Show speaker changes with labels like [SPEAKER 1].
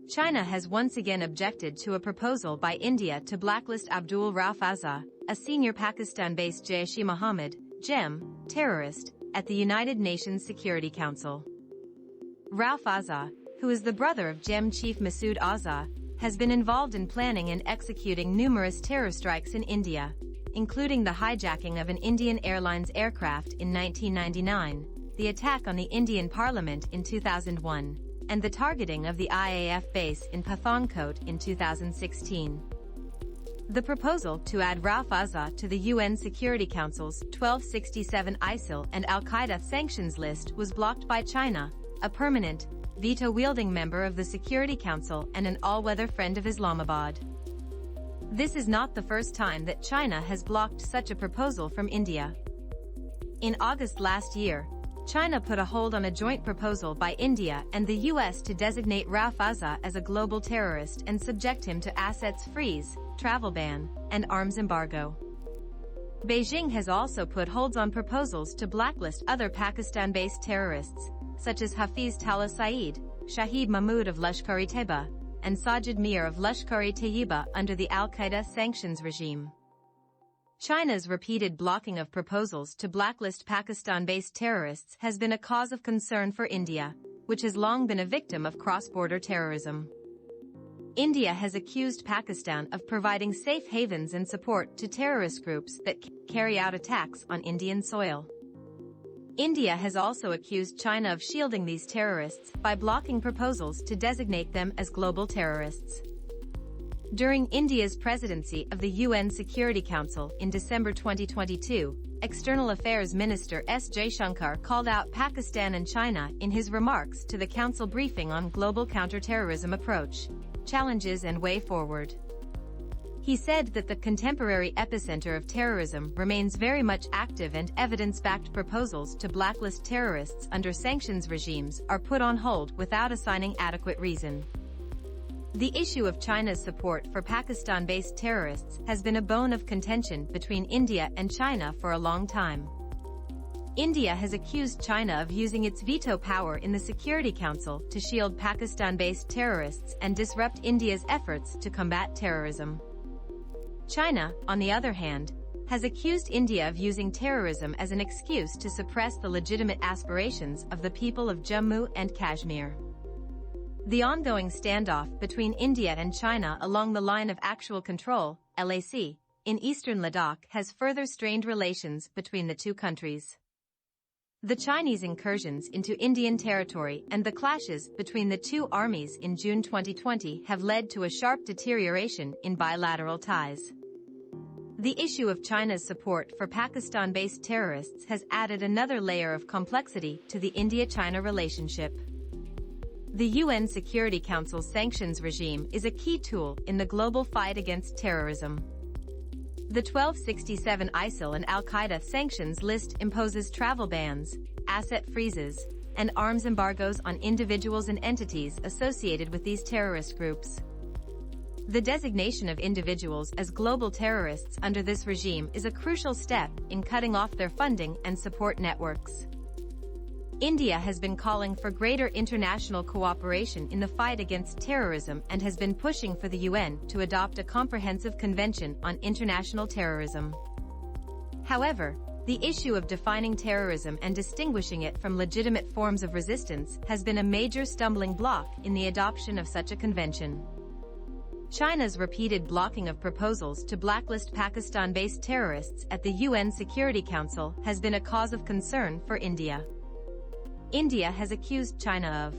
[SPEAKER 1] China has once again objected to a proposal by India to blacklist Abdul Rauf Azhar, a senior Pakistan-based Jaish-e-Mohammed (JEM) terrorist, at the United Nations Security Council. Rauf Azhar, who is the brother of JEM chief Masood Azhar, has been involved in planning and executing numerous terror strikes in India, including the hijacking of an Indian Airlines aircraft in 1999, the attack on the Indian Parliament in 2001, and the targeting of the IAF base in Pathankot in 2016. The proposal to add Rauf Azhar to the UN Security Council's 1267 ISIL and Al-Qaeda sanctions list was blocked by China, a permanent, veto-wielding member of the Security Council and an all-weather friend of Islamabad. This is not the first time that China has blocked such a proposal from India. In August last year, China put a hold on a joint proposal by India and the US to designate Rauf Azhar as a global terrorist and subject him to assets freeze, travel ban, and arms embargo. Beijing has also put holds on proposals to blacklist other Pakistan-based terrorists, such as Hafiz Tallah Saeed, Shahid Mahmood of Lashkar-e-Taiba, and Sajid Mir of Lashkar-e-Tayyiba under the Al-Qaeda sanctions regime. China's repeated blocking of proposals to blacklist Pakistan-based terrorists has been a cause of concern for India, which has long been a victim of cross-border terrorism. India has accused Pakistan of providing safe havens and support to terrorist groups that carry out attacks on Indian soil. India has also accused China of shielding these terrorists by blocking proposals to designate them as global terrorists. During India's presidency of the UN Security Council in December 2022, External Affairs Minister S. Jaishankar called out Pakistan and China in his remarks to the Council briefing on global counterterrorism approach, challenges and way forward. He said that the contemporary epicenter of terrorism remains very much active and evidence-backed proposals to blacklist terrorists under sanctions regimes are put on hold without assigning adequate reason. The issue of China's support for Pakistan-based terrorists has been a bone of contention between India and China for a long time. India has accused China of using its veto power in the Security Council to shield Pakistan-based terrorists and disrupt India's efforts to combat terrorism. China, on the other hand, has accused India of using terrorism as an excuse to suppress the legitimate aspirations of the people of Jammu and Kashmir. The ongoing standoff between India and China along the Line of Actual Control, LAC, in eastern Ladakh has further strained relations between the two countries. The Chinese incursions into Indian territory and the clashes between the two armies in June 2020 have led to a sharp deterioration in bilateral ties. The issue of China's support for Pakistan-based terrorists has added another layer of complexity to the India-China relationship. The UN Security Council's sanctions regime is a key tool in the global fight against terrorism. The 1267 ISIL and Al-Qaeda sanctions list imposes travel bans, asset freezes, and arms embargoes on individuals and entities associated with these terrorist groups. The designation of individuals as global terrorists under this regime is a crucial step in cutting off their funding and support networks. India has been calling for greater international cooperation in the fight against terrorism and has been pushing for the UN to adopt a comprehensive convention on international terrorism. However, the issue of defining terrorism and distinguishing it from legitimate forms of resistance has been a major stumbling block in the adoption of such a convention. China's repeated blocking of proposals to blacklist Pakistan-based terrorists at the UN Security Council has been a cause of concern for India. India has accused China of